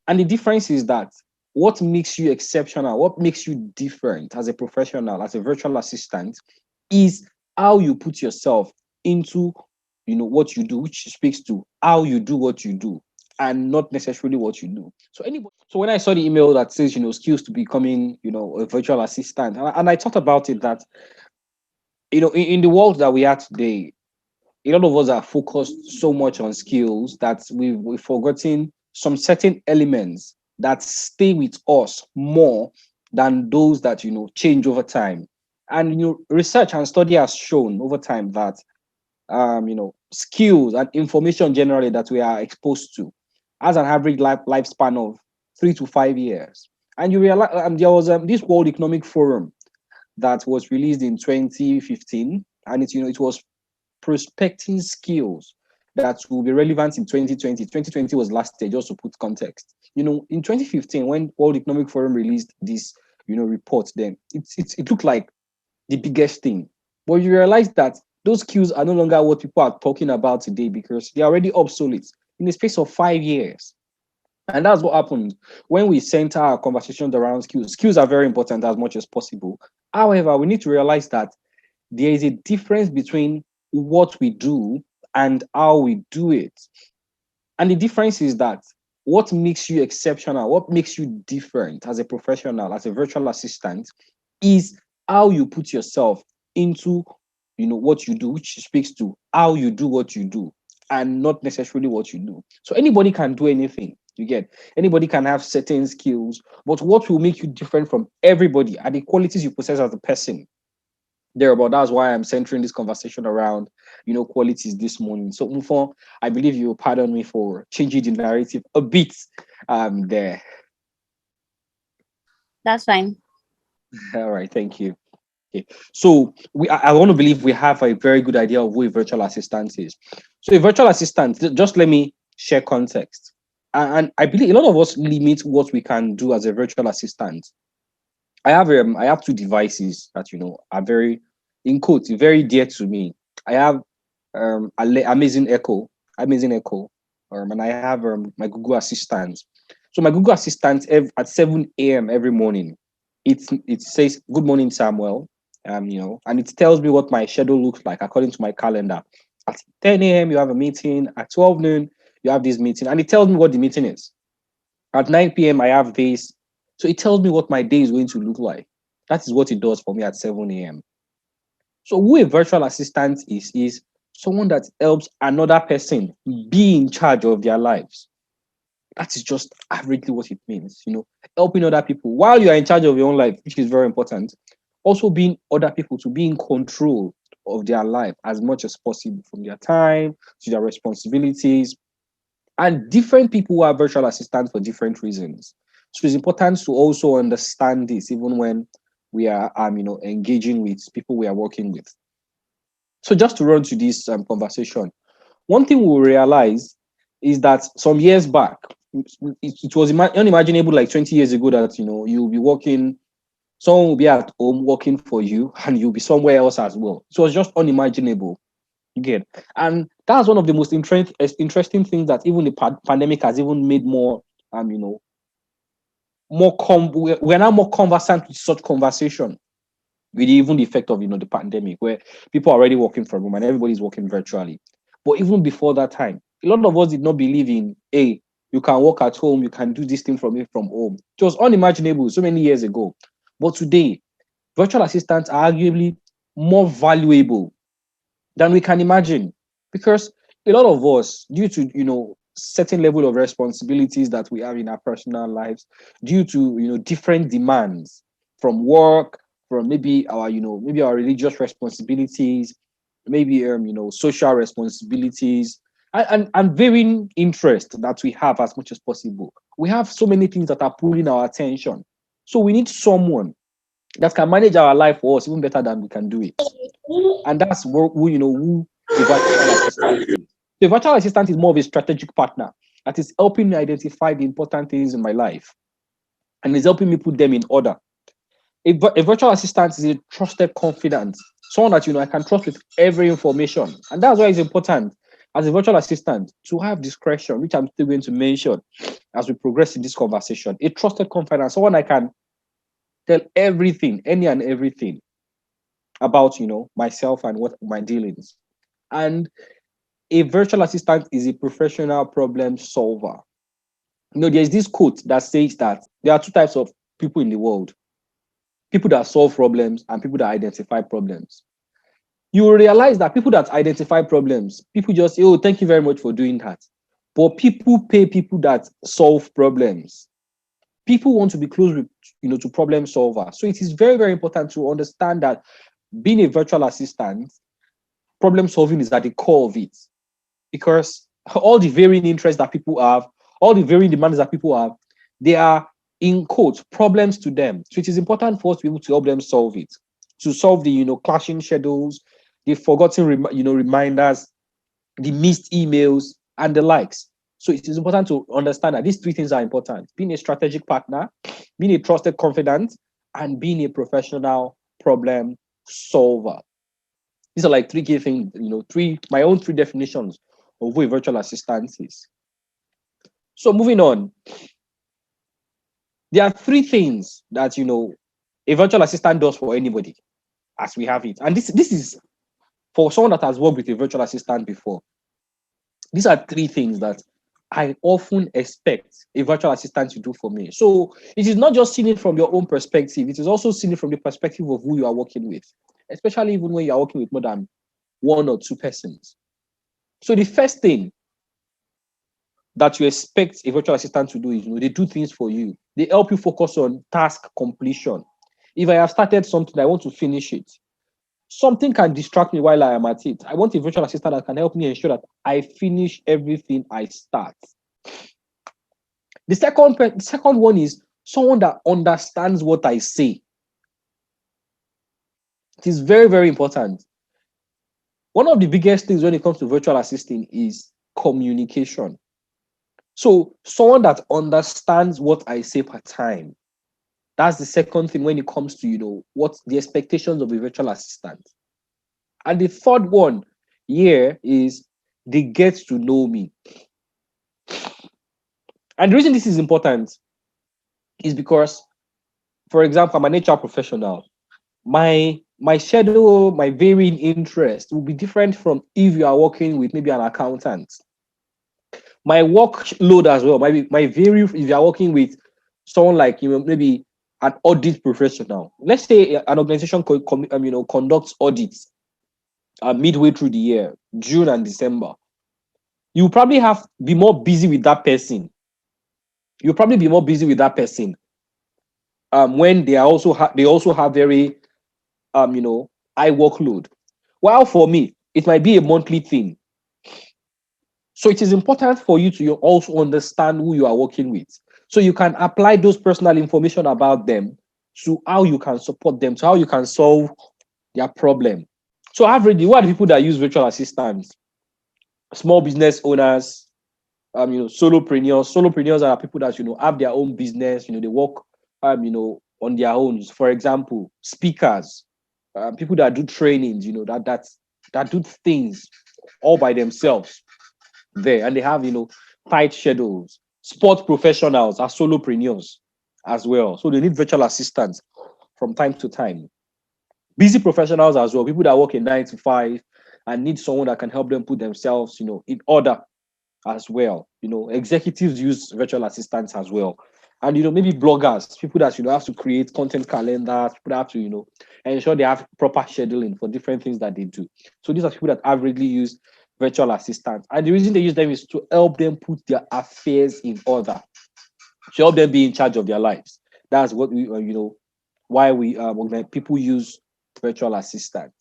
And the difference is that what makes you exceptional, what makes you different as a professional, as a virtual assistant, is how you put yourself into what you do, which speaks to how you do what you do and not necessarily what you do. So when I saw the email that says, skills to becoming, a virtual assistant, and I thought about it that, in the world that we are today, a lot of us are focused so much on skills that we've forgotten some certain elements that stay with us more than those that change over time. And research and study has shown over time that skills and information generally that we are exposed to has an average lifespan of 3 to 5 years. And you realize there was this World Economic Forum that was released in 2015, and it was prospecting skills that will be relevant in 2020. 2020 was last year, just to put context. In 2015, when World Economic Forum released this, report, then it looked like the biggest thing. But you realize that those skills are no longer what people are talking about today because they're already obsolete in the space of 5 years. And that's what happens when we center our conversations around skills. Skills are very important as much as possible. However, we need to realize that there is a difference between what we do and how we do it. And the difference is that what makes you exceptional, what makes you different as a professional, as a virtual assistant, is how you put yourself into what you do, which speaks to how you do what you do and not necessarily what you do. So anybody can do anything. You get, anybody can have certain skills, but what will make you different from everybody are the qualities you possess as a person. Thereabout. That's why I'm centering this conversation around, qualities this morning. So, Mufon, I believe you will pardon me for changing the narrative a bit there. That's fine. All right, thank you. Okay. So I want to believe we have a very good idea of who a virtual assistant is. So a virtual assistant, just let me share context. And I believe a lot of us limit what we can do as a virtual assistant. I have two devices that are very, in quotes, very dear to me. I have Amazing Echo, and I have my Google Assistant. So my Google Assistant at 7 a.m. every morning, it says good morning Samuel, and it tells me what my schedule looks like according to my calendar. At 10 a.m. you have a meeting. At 12 noon you have this meeting, and it tells me what the meeting is. At 9 p.m. I have this. So it tells me what my day is going to look like. That is what it does for me at 7 a.m. So who a virtual assistant is someone that helps another person be in charge of their lives. That is just averagely what it means, helping other people while you are in charge of your own life, which is very important. Also being other people to be in control of their life as much as possible, from their time to their responsibilities. And different people who are virtual assistants for different reasons. So it's important to also understand this even when we are engaging with people we are working with. So just to run to this conversation, one thing we'll realize is that some years back, it was unimaginable, like 20 years ago, that you'll be working, someone will be at home working for you and you'll be somewhere else as well. So it's just unimaginable. Again, and that's one of the most interesting things that even the pandemic has even made more we're now more conversant with such conversation, with even the effect of the pandemic, where people are already working from home and everybody's working virtually. But even before that time, a lot of us did not believe in, hey, you can work at home, you can do this thing from home. It was unimaginable so many years ago. But today, virtual assistants are arguably more valuable than we can imagine, because a lot of us, due to certain level of responsibilities that we have in our personal lives, due to different demands from work, from maybe our religious responsibilities, maybe social responsibilities, and varying interest that we have as much as possible. We have so many things that are pulling our attention. So we need someone that can manage our life for us even better than we can do it. And that's who the virtual assistant is. The virtual assistant is more of a strategic partner that is helping me identify the important things in my life and is helping me put them in order. A virtual assistant is a trusted confidant, someone that I can trust with every information. And that's why it's important as a virtual assistant, to have discretion, which I'm still going to mention as we progress in this conversation. A trusted confidant, someone I can tell everything, any and everything about, myself and what my dealings. And a virtual assistant is a professional problem solver. There's this quote that says that there are two types of people in the world: people that solve problems and people that identify problems. You will realize that people that identify problems, people just say, oh, thank you very much for doing that. But people pay people that solve problems. People want to be close with, to problem solvers. So it is very, very important to understand that being a virtual assistant, problem solving is at the core of it. Because all the varying interests that people have, all the varying demands that people have, they are, in quotes, problems to them. So it is important for us to be able to help them solve it, to solve the, clashing schedules, the forgotten, reminders, the missed emails, and the likes. So it is important to understand that these three things are important: being a strategic partner, being a trusted confidant, and being a professional problem solver. These are like three key things, my own three definitions of what a virtual assistant is. So moving on, there are three things that a virtual assistant does for anybody as we have it. And this is for someone that has worked with a virtual assistant before. These are three things that I often expect a virtual assistant to do for me. So it is not just seen it from your own perspective, it is also seen it from the perspective of who you are working with, especially even when you are working with more than one or two persons. So the first thing that you expect a virtual assistant to do is, they do things for you. They help you focus on task completion. If I have started something, I want to finish it. Something can distract me while I am at it. I want a virtual assistant that can help me ensure that I finish everything I start. The second one is someone that understands what I say. It is very, very important. One of the biggest things when it comes to virtual assisting is communication. So someone that understands what I say per time. That's the second thing when it comes to, what the expectations of a virtual assistant. And the third one here is they get to know me. And the reason this is important is because, for example, I'm an HR professional. My schedule, my varying interest will be different from if you are working with maybe an accountant. My workload as well might vary if you are working with someone like, maybe an audit professional. Let's say an organization conducts audits midway through the year, June and December. You probably be more busy with that person. You'll probably be more busy with that person when they also have very high workload. While for me, it might be a monthly thing. So it is important for you to also understand who you are working with, so you can apply those personal information about them to how you can support them, to how you can solve their problem. So averagely, what are the people that use virtual assistants? Small business owners, solopreneurs. Solopreneurs are people that have their own business. They work on their own. For example, speakers, people that do trainings. That do things all by themselves there, and they have tight schedules. Sport professionals are solopreneurs as well, so they need virtual assistants from time to time. Busy professionals as well, people that work in 9 to 5 and need someone that can help them put themselves in order as well. Executives use virtual assistants as well. And maybe bloggers, people that have to create content calendars, people that have to ensure they have proper scheduling for different things that they do. So these are people that averagely use virtual assistants. And the reason they use them is to help them put their affairs in order, to help them be in charge of their lives. That's what we why we people use virtual assistant.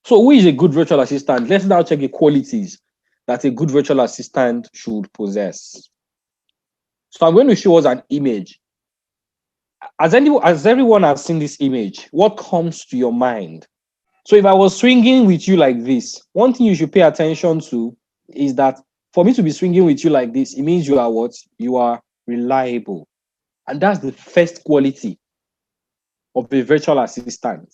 So who is a good virtual assistant? Let's now check the qualities that a good virtual assistant should possess. So I'm going to show us an image. As everyone has seen this image, what comes to your mind? So if I was swinging with you like this, one thing you should pay attention to is that for me to be swinging with you like this, it means you are what? You are reliable. And that's the first quality of a virtual assistant.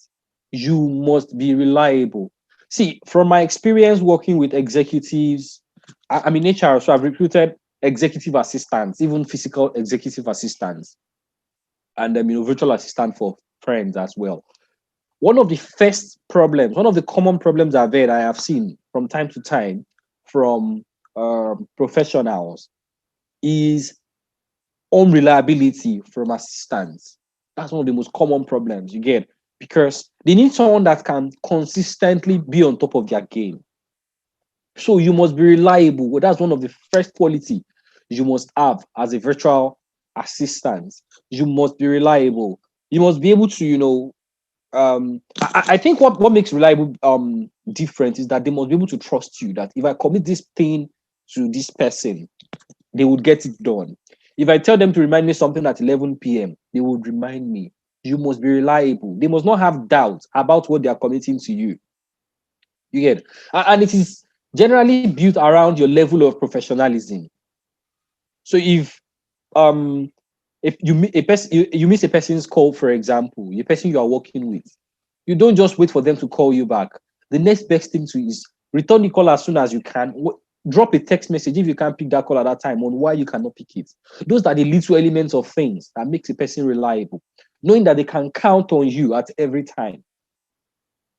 You must be reliable. See, from my experience working with executives, I'm in HR, so I've recruited executive assistants, even physical executive assistants, and virtual assistant for friends as well. One of the first problems, one of the common problems I have seen from time to time from professionals is unreliability from assistants. That's one of the most common problems you get because they need someone that can consistently be on top of their game. So you must be reliable. Well, that's one of the first quality you must have as a virtual assistant. You must be reliable. You must be able to, I think what makes reliable different is that they must be able to trust you that if I commit this thing to this person, they would get it done. If I tell them to remind me something at 11 p.m., they would remind me. You must be reliable. They must not have doubt about what they are committing to you. You get, and it is generally built around your level of professionalism. So um if you miss a person's call, for example, the person you are working with, you don't just wait for them to call you back. The next best thing to is return the call as soon as you can. Drop a text message if you can't pick that call at that time on why you cannot pick it. Those are the little elements of things that makes a person reliable, knowing that they can count on you at every time.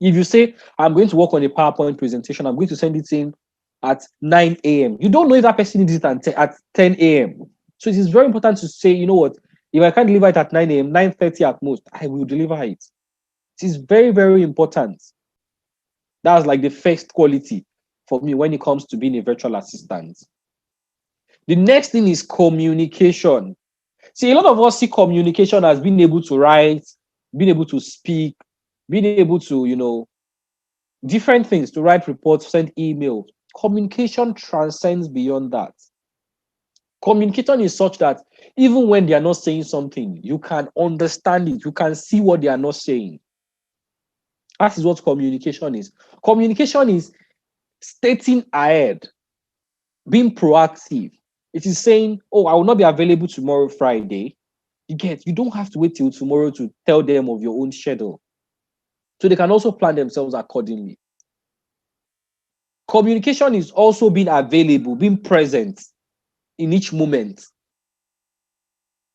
If you say, I'm going to work on a PowerPoint presentation, I'm going to send it in at 9 a.m., you don't know if that person needs it at 10 a.m. So it is very important to say, you know what, if I can't deliver it at 9 a.m., 9:30 at most, I will deliver it. It is very, very important. That's like the first quality for me when it comes to being a virtual assistant. The next thing is communication. See, a lot of us see communication as being able to write, being able to speak, being able to, different things, to write reports, send emails. Communication transcends beyond that. Communication is such that even when they are not saying something, you can understand it, you can see what they are not saying. That is what communication is. Communication is stating ahead, being proactive. It is saying, oh, I will not be available tomorrow, Friday. You don't have to wait till tomorrow to tell them of your own schedule. So they can also plan themselves accordingly. Communication is also being available, being present in each moment.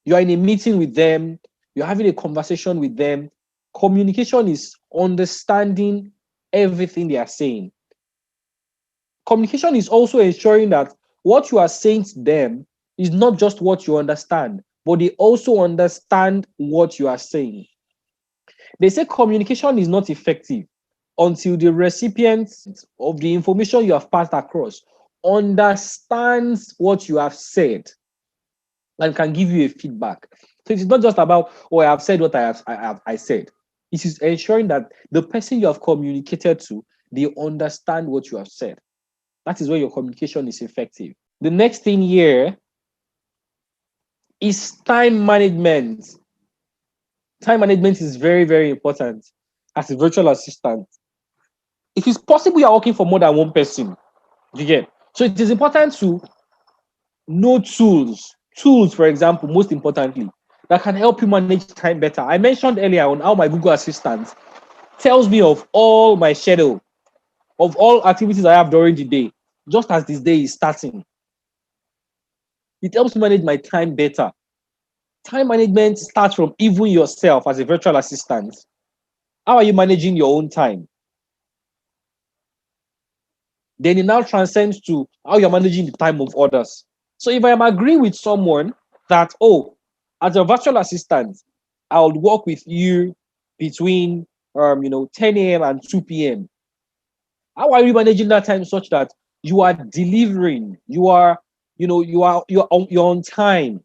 You are in a meeting with them, you're having a conversation with them. Communication is understanding everything they are saying. Communication is also ensuring that what you are saying to them is not just what you understand, but they also understand what you are saying. They say communication is not effective until the recipient of the information you have passed across understands what you have said and can give you a feedback. So it is not just about, oh, I have said what I said. It is ensuring that the person you have communicated to, they understand what you have said. That is where your communication is effective. The next thing here is time management. Time management is very, very important as a virtual assistant. It is possible you are working for more than one person. You get. So it is important to know tools, for example, most importantly, that can help you manage time better. I mentioned earlier on how my Google Assistant tells me of all my schedule, of all activities I have during the day, just as this day is starting. It helps me manage my time better. Time management starts from even yourself as a virtual assistant. How are you managing your own time? Then it now transcends to how you're managing the time of others. So if I am agreeing with someone that, oh, as a virtual assistant, I'll work with you between 10 a.m. and 2 p.m. How are you managing that time such that you are delivering, you're on time.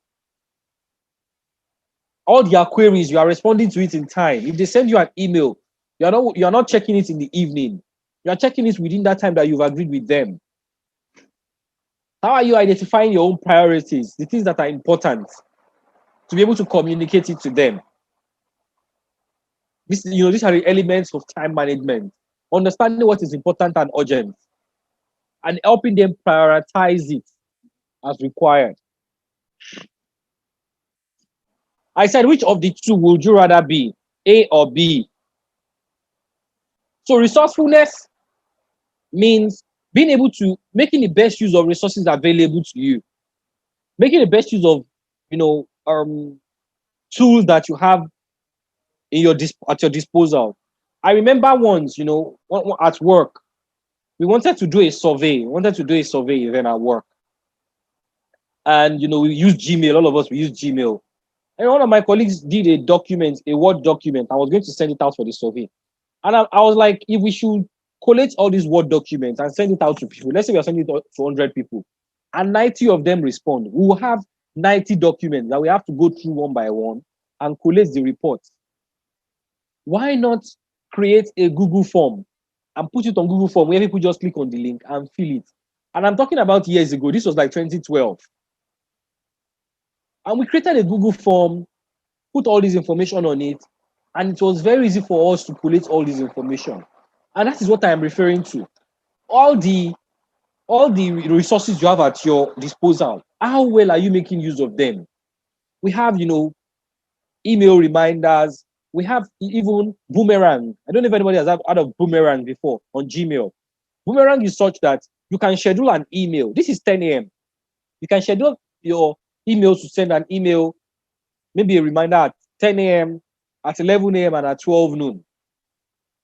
All their queries, you are responding to it in time. If they send you an email, you're not checking it in the evening. You are checking it within that time that you've agreed with them. How are you identifying your own priorities, the things that are important, to be able to communicate it to them? These are the elements of time management. Understanding what is important and urgent, and helping them prioritize it as required. I said, which of the two would you rather be, A or B? So resourcefulness means Being able to making the best use of resources available to you, making the best use of tools that you have in your at your disposal. I remember once, at work, we wanted to do a survey. We wanted to do a survey then at work, and we use Gmail. All of us we use Gmail. And one of my colleagues did a document, a Word document. I was going to send it out for the survey, and I was like, if we should collate all these Word documents and send it out to people, let's say we're sending it to 100 people, and 90 of them respond, we will have 90 documents that we have to go through one by one and collate the report. Why not create a Google form and put it on Google form where people just click on the link and fill it? And I'm talking about years ago. This was like 2012. And we created a Google form, put all this information on it, and it was very easy for us to collate all this information. And that is what I am referring to. All the resources you have at your disposal, how well are you making use of them? We have, email reminders. We have even Boomerang. I don't know if anybody has heard of Boomerang before on Gmail. Boomerang is such that you can schedule an email. This is 10 a.m. You can schedule your emails to send an email, maybe a reminder at 10 a.m., at 11 a.m., and at 12 noon.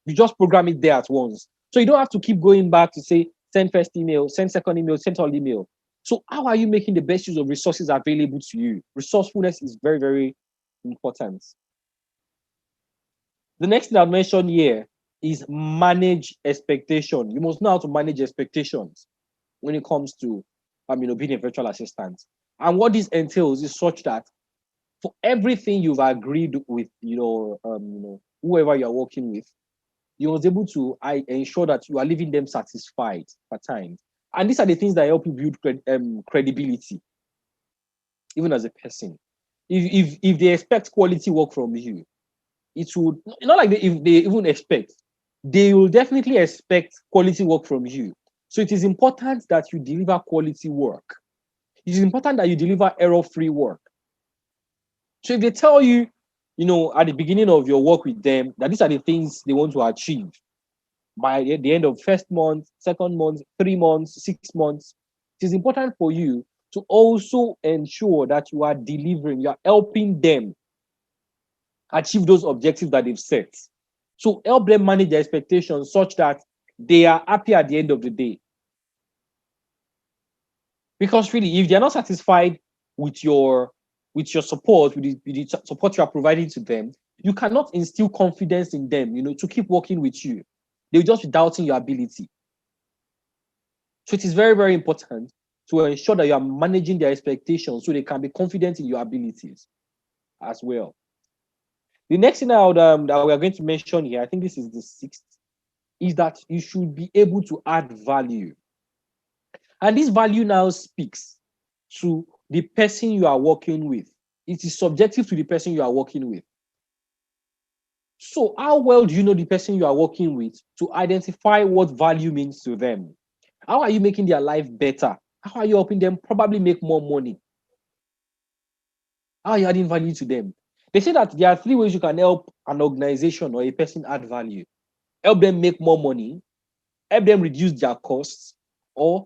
You just program it there at once. So you don't have to keep going back to say, send first email, send second email, send third email. So how are you making the best use of resources available to you? Resourcefulness is very, very important. The next thing I'll mention here is manage expectation. You must know how to manage expectations when it comes to being a virtual assistant. And what this entails is such that for everything you've agreed with, whoever you're working with, you must be able to ensure that you are leaving them satisfied at times. And these are the things that help you build credibility, even as a person. If they expect quality work from you, it would not like if they even expect, they will definitely expect quality work from you. So it is important that you deliver quality work. It is important that you deliver error-free work. So if they tell you, at the beginning of your work with them, that these are the things they want to achieve by the end of first month, second month, 3 months, 6 months, it is important for you to also ensure that you are delivering, you are helping them achieve those objectives that they've set. So help them manage their expectations such that they are happy at the end of the day. Because really, if they're not satisfied with your support, with the support you are providing to them, you cannot instill confidence in them, to keep working with you. They'll just be doubting your ability. So it is very, very important to ensure that you are managing their expectations so they can be confident in your abilities as well. The next thing that we are going to mention here, I think this is the 6th, is that you should be able to add value. And this value now speaks to the person you are working with. It is subjective to the person you are working with. So how well do you know the person you are working with to identify what value means to them? How are you making their life better? How are you helping them probably make more money? How are you adding value to them? They say that there are 3 ways you can help an organization or a person add value. Help them make more money, help them reduce their costs, or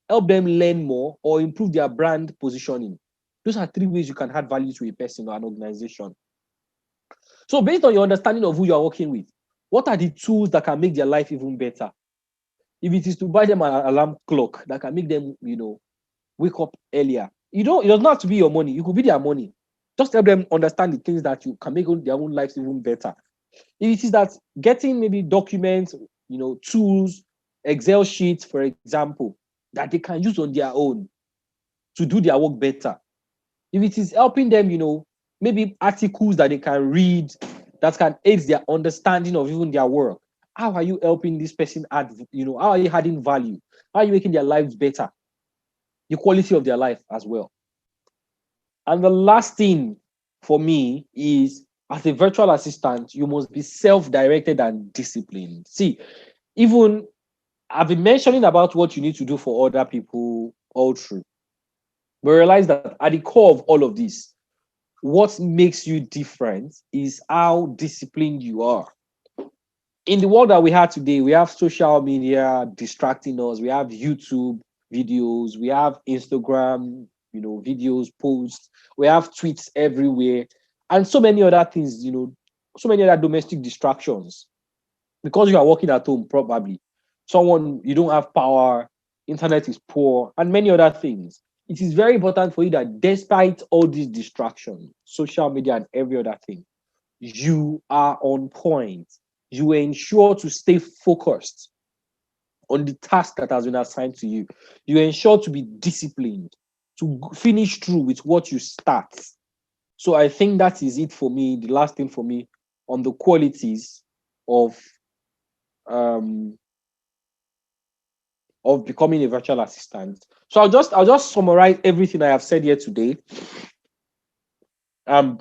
help them learn more or improve their brand positioning. Those are 3 ways you can add value to a person or an organization. So based on your understanding of who you are working with, what are the tools that can make their life even better? If it is to buy them an alarm clock that can make them, wake up earlier, it does not have to be your money. It could be their money. Just help them understand the things that you can make their own lives even better. If it is that getting maybe documents, tools, Excel sheets, for example, that they can use on their own to do their work better. If it is helping them, maybe articles that they can read that can aid their understanding of even their work. How are you helping this person add, how are you adding value? How are you making their lives better? The quality of their life as well. And the last thing for me is, as a virtual assistant, you must be self-directed and disciplined. See, even I've been mentioning about what you need to do for other people all through. But realize that at the core of all of this, what makes you different is how disciplined you are. In the world that we have today, we have social media distracting us. We have YouTube videos, we have Instagram, videos, posts, we have tweets everywhere, and so many other things, so many other domestic distractions. Because you are working at home, probably someone you don't have power, internet is poor, and many other things. It is very important for you that despite all these distractions, social media and every other thing, you are on point. You ensure to stay focused on the task that has been assigned to you. You ensure to be disciplined, to finish through with what you start. So I think that is it for me. The last thing for me on the qualities of um becoming a virtual assistant. So I'll just summarize everything I have said here today. Um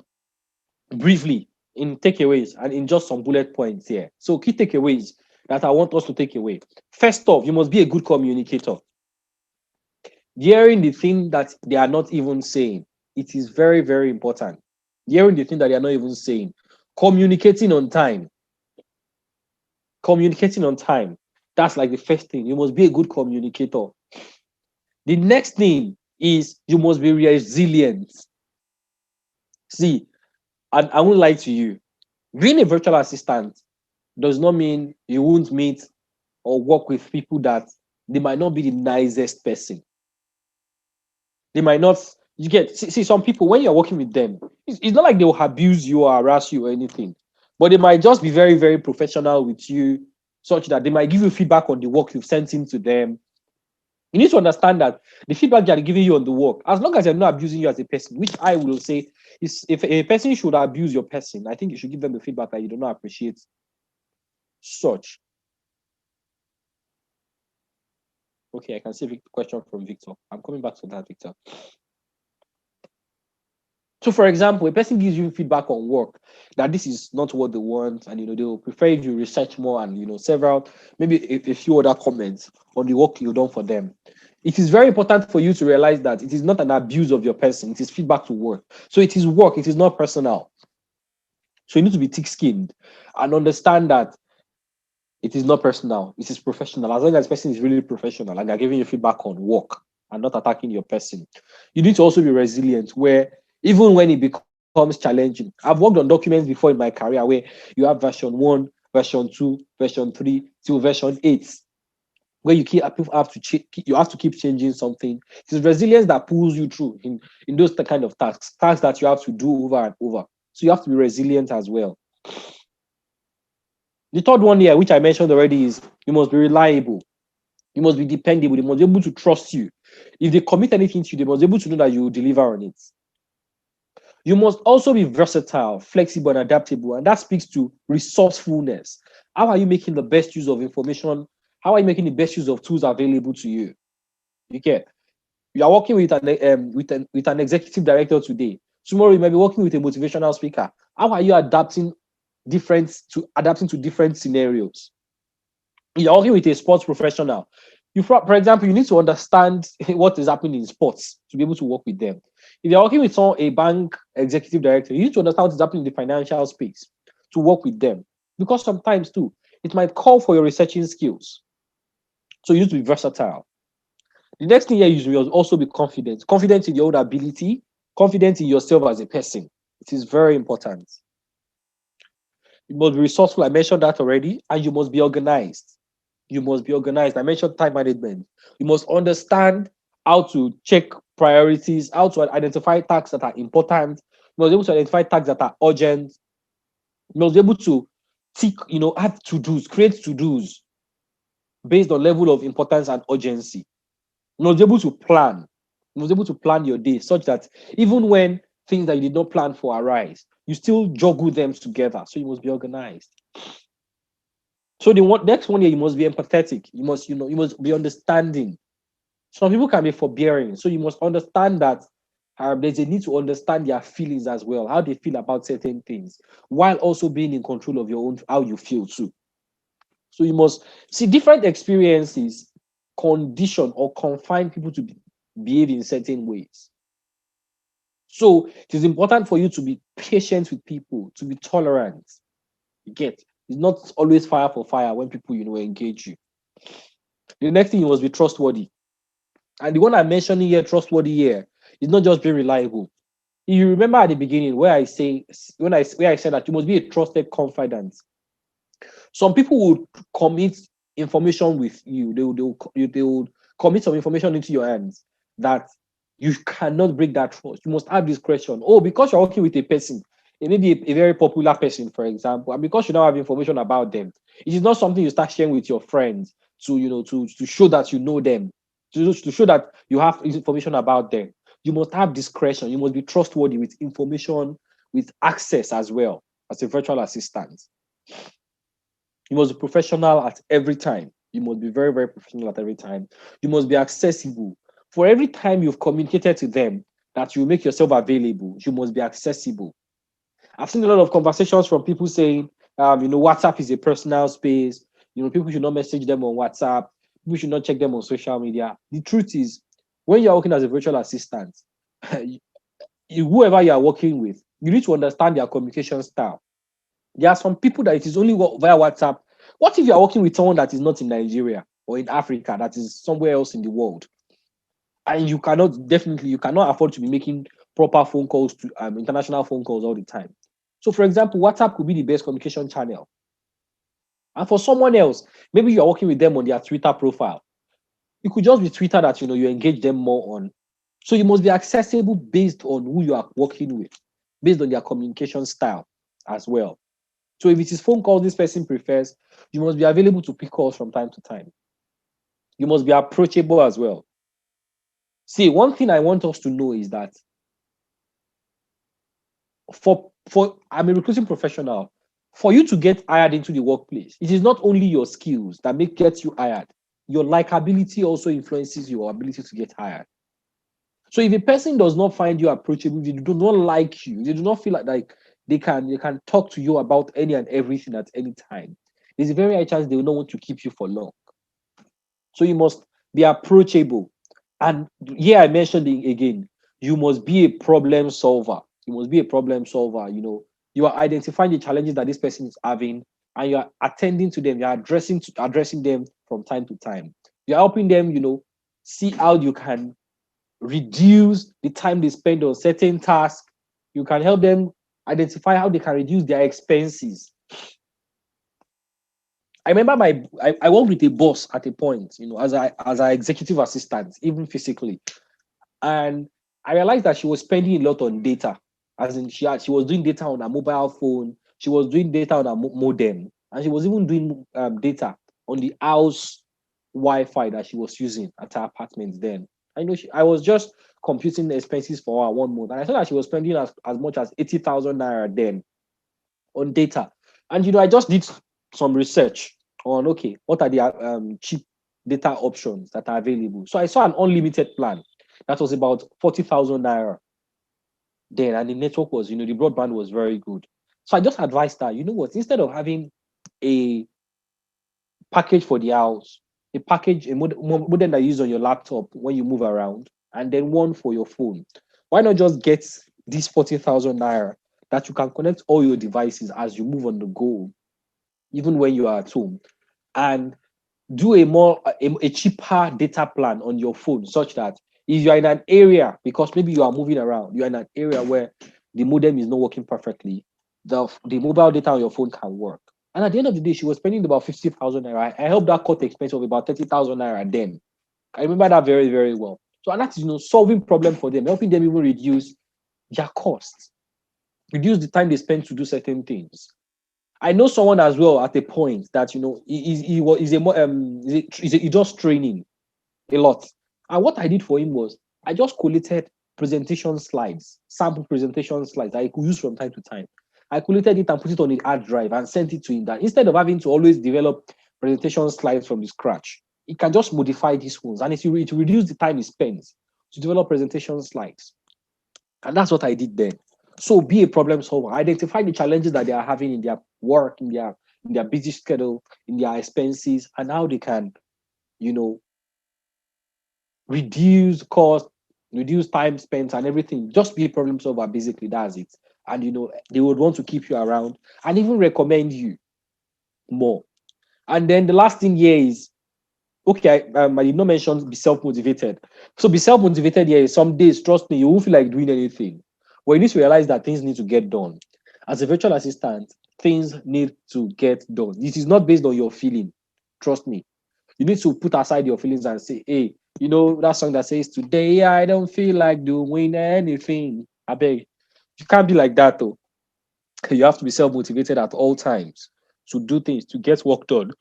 Briefly in takeaways and in just some bullet points here. So key takeaways that I want us to take away. First off, you must be a good communicator. Hearing the thing that they are not even saying, it is very, very important. Hearing the thing that they are not even saying. Communicating on time. Communicating on time. That's like the first thing. You must be a good communicator. The next thing is you must be resilient. See, and I won't lie to you. Being a virtual assistant does not mean you won't meet or work with people that they might not be the nicest person. They might not. You get see some people when you're working with them, it's not like they will abuse you or harass you or anything, but they might just be very, very professional with you, such that they might give you feedback on the work you've sent in to them. You need to understand that the feedback they are giving you on the work, as long as they're not abusing you as a person, which I will say is if a person should abuse your person, I think you should give them the feedback that you do not appreciate such. Okay, I can see a question from Victor. I'm coming back to that, Victor. So, for example, a person gives you feedback on work that this is not what they want, and they will prefer if you research more, and several, maybe a few other comments on the work you've done for them. It is very important for you to realize that it is not an abuse of your person; it is feedback to work. So it is work; it is not personal. So you need to be thick-skinned and understand that it is not personal; it is professional. As long as the person is really professional and they're giving you feedback on work and not attacking your person, you need to also be resilient. Where even when it becomes challenging, I've worked on documents before in my career where you have version 1, version 2, version 3 till version 8, where you have to keep changing something. It is resilience that pulls you through in those kind of tasks that you have to do over and over. So you have to be resilient as well. The third one here, which I mentioned already, is you must be reliable. You must be dependable. They must be able to trust you. If they commit anything to you, they must be able to know that you will deliver on it. You must also be versatile, flexible, and adaptable. And that speaks to resourcefulness. How are you making the best use of information? How are you making the best use of tools available to you? You get. You are working with an executive director today. Tomorrow you might be working with a motivational speaker. How are you adapting to different scenarios? You're working with a sports professional. For example, you need to understand what is happening in sports to be able to work with them. If you're working with a bank executive director, you need to understand what is happening in the financial space to work with them. Because sometimes too, it might call for your researching skills. So you need to be versatile. The next thing here is you will also be confident. Confident in your own ability, confident in yourself as a person. It is very important. You must be resourceful. I mentioned that already. And you must be organized. You must be organized. I mentioned time management. You must understand how to check priorities, how to identify tasks that are important. You must be able to identify tasks that are urgent. You must be able to add to-dos, create to-dos based on level of importance and urgency. You must be able to plan. You must be able to plan your day such that even when things that you did not plan for arise, you still juggle them together. So you must be organized. So next one here, you must be empathetic. You must be understanding. Some people can be forbearing. So you must understand that there's a need to understand their feelings as well, how they feel about certain things, while also being in control of your own, how you feel too. So you must see different experiences, condition or confine people to behave in certain ways. So it is important for you to be patient with people, to be tolerant. You get It's not always fire for fire when people, engage you. The next thing, you must be trustworthy. And the one I mentioned here, trustworthy here, is not just being reliable. You remember at the beginning where I said that you must be a trusted confidant. Some people would commit information with you. They would commit some information into your hands that you cannot break that trust. You must have this question. Oh, because you're working with a person, it may be a very popular person, for example, and because you now have information about them, it is not something you start sharing with your friends to show that you know them, to show that you have information about them. You must have discretion. You must be trustworthy with information, with access as well as a virtual assistant. You must be professional at every time. You must be very, very professional at every time. You must be accessible. For every time you've communicated to them that you make yourself available, you must be accessible. I've seen a lot of conversations from people saying, WhatsApp is a personal space. People should not message them on WhatsApp. People should not check them on social media. The truth is, when you're working as a virtual assistant, whoever you are working with, you need to understand their communication style. There are some people that it is only via WhatsApp. What if you are working with someone that is not in Nigeria or in Africa, that is somewhere else in the world, and you cannot afford to be making proper phone calls to international phone calls all the time. So, for example, WhatsApp could be the best communication channel. And for someone else, maybe you are working with them on their Twitter profile. It could just be Twitter that you engage them more on. So you must be accessible based on who you are working with, based on their communication style as well. So if it is phone calls this person prefers, you must be available to pick calls from time to time. You must be approachable as well. See, one thing I want us to know is that for I'm a recruiting professional. For you to get hired into the workplace, it is not only your skills that gets you hired. Your likability also influences your ability to get hired. So if a person does not find you approachable, they do not like you, they do not feel like they can talk to you about any and everything at any time, there's a very high chance they will not want to keep you for long. So you must be approachable. And here I mentioned it again, you must be a problem solver. You must be a problem solver. You are identifying the challenges that this person is having, and you are attending to them. You are addressing them from time to time. You're helping them, see how you can reduce the time they spend on certain tasks. You can help them identify how they can reduce their expenses. I remember I worked with a boss at a point, as an executive assistant, even physically. And I realized that she was spending a lot on data. As in she was doing data on her mobile phone, she was doing data on her modem, and she was even doing data on the house Wi-Fi that she was using at her apartment then. I was just computing the expenses for her 1 month, and I saw that she was spending as much as 80,000 naira then on data. And I just did some research on, okay, what are the cheap data options that are available. So I saw an unlimited plan that was about 40,000 naira then, and the network was, the broadband was very good. So I just advised her, you know what, instead of having a package for the house, a modem that you use on your laptop when you move around, and then one for your phone, why not just get this 40,000 naira that you can connect all your devices as you move on the go, even when you are at home, and do a cheaper data plan on your phone, such that if you are in an area, because maybe you are moving around, you are in an area where the modem is not working perfectly, the mobile data on your phone can work. And at the end of the day, she was spending about 50,000 naira. I helped that cut the expense of about 30,000 naira then. I remember that very, very well. So, and that is, solving problem for them, helping them even reduce their costs, reduce the time they spend to do certain things. I know someone as well at a point that he just training a lot. And what I did for him was I just collated presentation slides, sample presentation slides that I could use from time to time. I collated it and put it on a hard drive and sent it to him, that instead of having to always develop presentation slides from the scratch, he can just modify these ones, and it will reduce the time he spends to develop presentation slides. And that's what I did then. So be a problem solver. Identify the challenges that they are having in their work, in their busy schedule, in their expenses, and how they can, you know, reduce cost, reduce time spent, and everything. Just be a problem solver. Basically, that's it. And they would want to keep you around and even recommend you. more. And then the last thing here is, okay, I did not mention be self-motivated. So be self-motivated here is some days, trust me, you won't feel like doing anything. But you need to realize that things need to get done. As a virtual assistant, things need to get done. This is not based on your feeling. Trust me. You need to put aside your feelings and say, hey, you know that song that says, today I don't feel like doing anything. I beg. You can't be like that though. You have to be self-motivated at all times to do things, to get work done,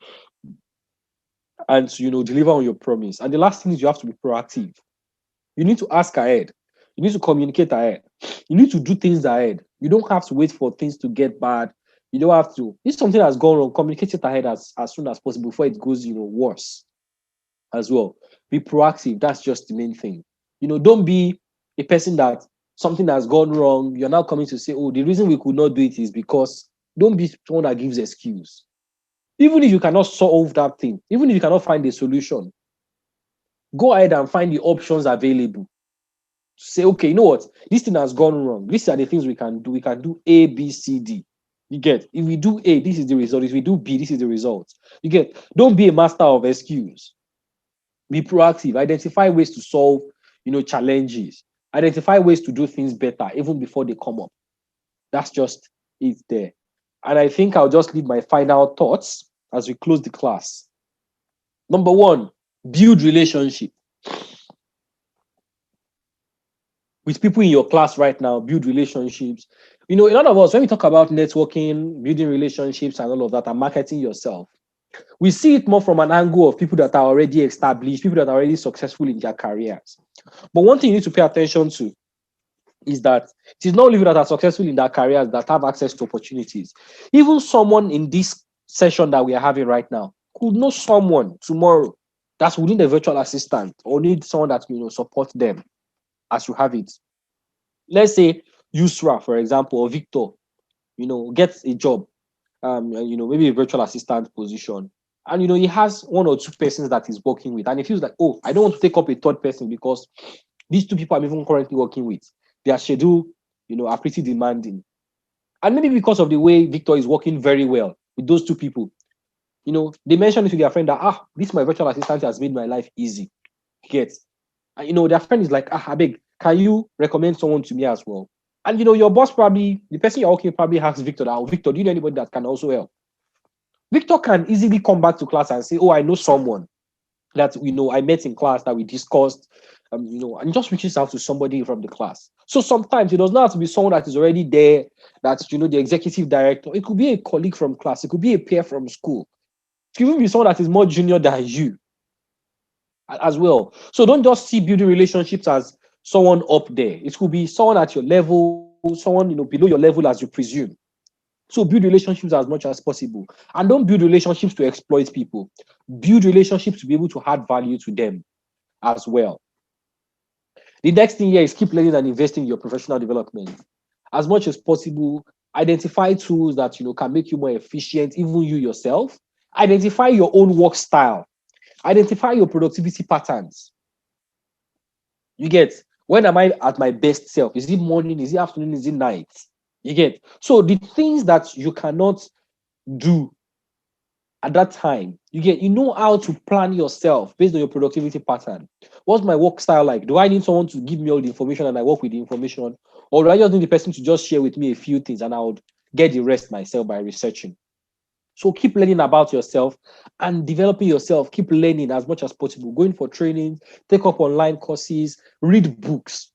and to, deliver on your promise. And the last thing is you have to be proactive. You need to ask ahead. You need to communicate ahead. You need to do things ahead. You don't have to wait for things to get bad. You don't have to. If something has gone wrong, communicate it ahead as soon as possible before it goes, worse as well. Be proactive. That's just the main thing. Don't be a person that something has gone wrong. You're now coming to say, oh, the reason we could not do it is because. Don't be someone that gives excuse. Even if you cannot solve that thing, even if you cannot find a solution, go ahead and find the options available. Say, okay, you know what? This thing has gone wrong. These are the things we can do. We can do A, B, C, D. You get, if we do A, this is the result. If we do B, this is the result. You get, don't be a master of excuse. Be proactive. Identify ways to solve, challenges. Identify ways to do things better, even before they come up. That's just it there. And I think I'll just leave my final thoughts as we close the class. Number one, build relationship with people in your class right now. Build relationships. A lot of us, when we talk about networking, building relationships and all of that, and marketing yourself, we see it more from an angle of people that are already established, people that are already successful in their careers. But one thing you need to pay attention to is that it is not only people that are successful in their careers that have access to opportunities. Even someone in this session that we are having right now could know someone tomorrow that's within the virtual assistant or need someone that support them as you have it. Let's say Yusra, for example, or Victor, gets a job, maybe a virtual assistant position. And he has one or two persons that he's working with, and he feels like, oh, I don't want to take up a third person because these two people I'm even currently working with, their schedule, are pretty demanding. And maybe because of the way Victor is working very well with those two people, they mentioned it to their friend that, this my virtual assistant has made my life easy. Get, and their friend is like, I beg, can you recommend someone to me as well? And your boss probably, the person you're working with probably asks Victor that, oh, Victor, do you know anybody that can also help? Victor can easily come back to class and say, oh, I know someone that I met in class that we discussed, and just reaches out to somebody from the class. So sometimes it does not have to be someone that is already there, that's the executive director. It could be a colleague from class, it could be a peer from school, it could even be someone that is more junior than you as well. So don't just see building relationships as someone up there. It could be someone at your level, someone below your level as you presume. So build relationships as much as possible. And don't build relationships to exploit people. Build relationships to be able to add value to them as well. The next thing here is keep learning and investing in your professional development. As much as possible, identify tools that can make you more efficient, even you yourself. Identify your own work style. Identify your productivity patterns. You get, when am I at my best self? Is it morning? Is it afternoon? Is it night? You get, so the things that you cannot do at that time, you know how to plan yourself based on your productivity pattern. What's my work style like? Do I need someone to give me all the information and I work with the information? Or do I just need the person to just share with me a few things and I would get the rest myself by researching? So keep learning about yourself and developing yourself. Keep learning as much as possible. Going for training, take up online courses, read books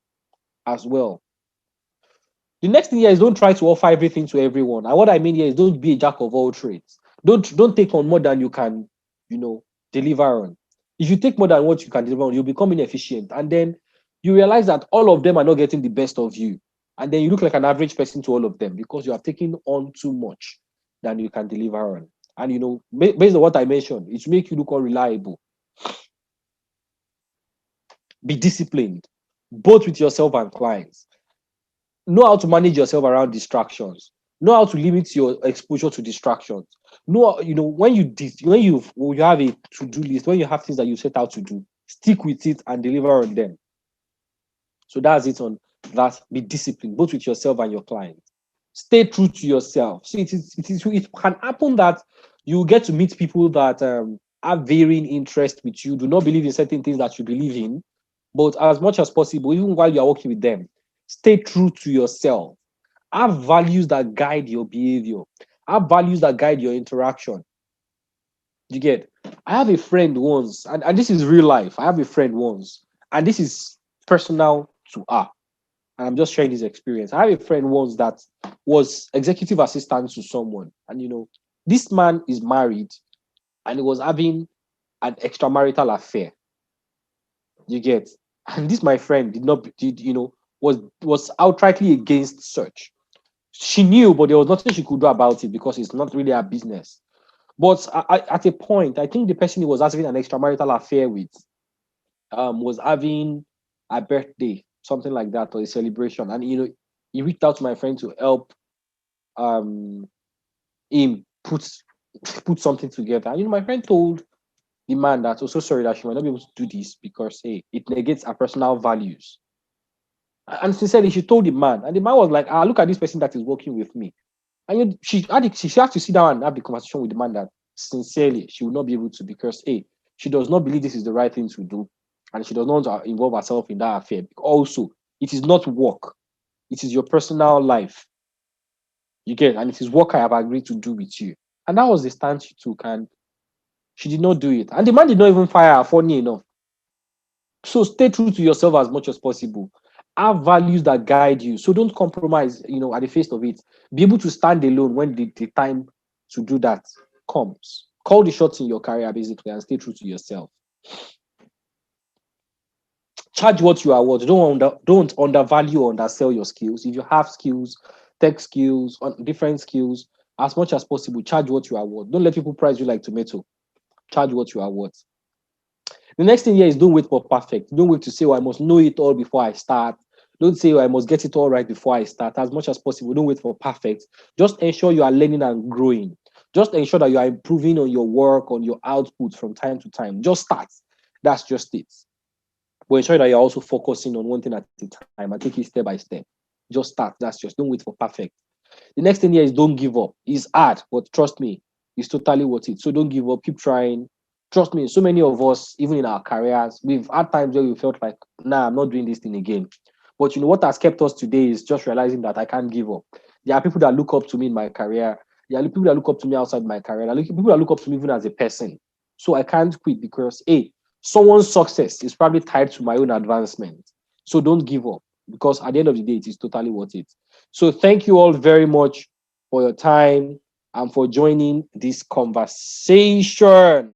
as well. The next thing here is don't try to offer everything to everyone. And what I mean here is don't be a jack of all trades. Don't take on more than you can, deliver on. If you take more than what you can deliver on, you'll become inefficient. And then you realize that all of them are not getting the best of you. And then you look like an average person to all of them because you have taken on too much than you can deliver on. And based on what I mentioned, it will make you look unreliable. Be disciplined, both with yourself and clients. Know how to manage yourself around distractions. Know how to limit your exposure to distractions. Know, when you have a to-do list, when you have things that you set out to do, stick with it and deliver on them. So that's it on that. Be disciplined, both with yourself and your clients. Stay true to yourself. See, it can happen that you get to meet people that have varying interest with you, do not believe in certain things that you believe in, but as much as possible, even while you are working with them, stay true to yourself. Have values that guide your behavior. Have values that guide your interaction. You get? I have a friend once, and this is real life. I have a friend once, and this is personal to her. And I'm just sharing this experience. I have a friend once that was executive assistant to someone, and this man is married, and he was having an extramarital affair. You get? And this my friend did not did was outrightly against such. She knew, but there was nothing she could do about it because it's not really her business. But at a point, I think the person he was having an extramarital affair with was having a birthday, something like that, or a celebration, and he reached out to my friend to help um him put something together. And my friend told the man that, oh, so sorry that she might not be able to do this because hey, it negates her personal values. And sincerely, she told the man, and the man was like, look at this person that is working with me. And she had to sit down and have the conversation with the man that sincerely she would not be able to because hey, she does not believe this is the right thing to do, and she does not want to involve herself in that affair. Also, it is not work; it is your personal life. You get, and it is work I have agreed to do with you. And that was the stance she took, and she did not do it. And the man did not even fire her. Funny enough. So stay true to yourself as much as possible. Have values that guide you. So don't compromise, at the face of it. Be able to stand alone when the time to do that comes. Call the shots in your career, basically, and stay true to yourself. Charge what you are worth. Don't undervalue or undersell your skills. If you have skills, tech skills, on different skills, as much as possible, charge what you are worth. Don't let people price you like tomato. Charge what you are worth. The next thing here is don't wait for perfect. Don't wait to say, oh, I must know it all before I start. Don't say, oh, I must get it all right before I start. As much as possible, don't wait for perfect. Just ensure you are learning and growing. Just ensure that you are improving on your work, on your output from time to time. Just start. That's just it. But ensure that you're also focusing on one thing at a time and take it step by step. Just start. That's just, don't wait for perfect. The next thing here is don't give up. It's hard, but trust me, it's totally worth it. So don't give up. Keep trying. Trust me, so many of us, even in our careers, we've had times where we felt like, nah, I'm not doing this thing again. But what has kept us today is just realizing that I can't give up. There are people that look up to me in my career. There are people that look up to me outside my career. There are people that look up to me even as a person. So I can't quit because, hey, someone's success is probably tied to my own advancement. So don't give up because at the end of the day, it is totally worth it. So thank you all very much for your time and for joining this conversation.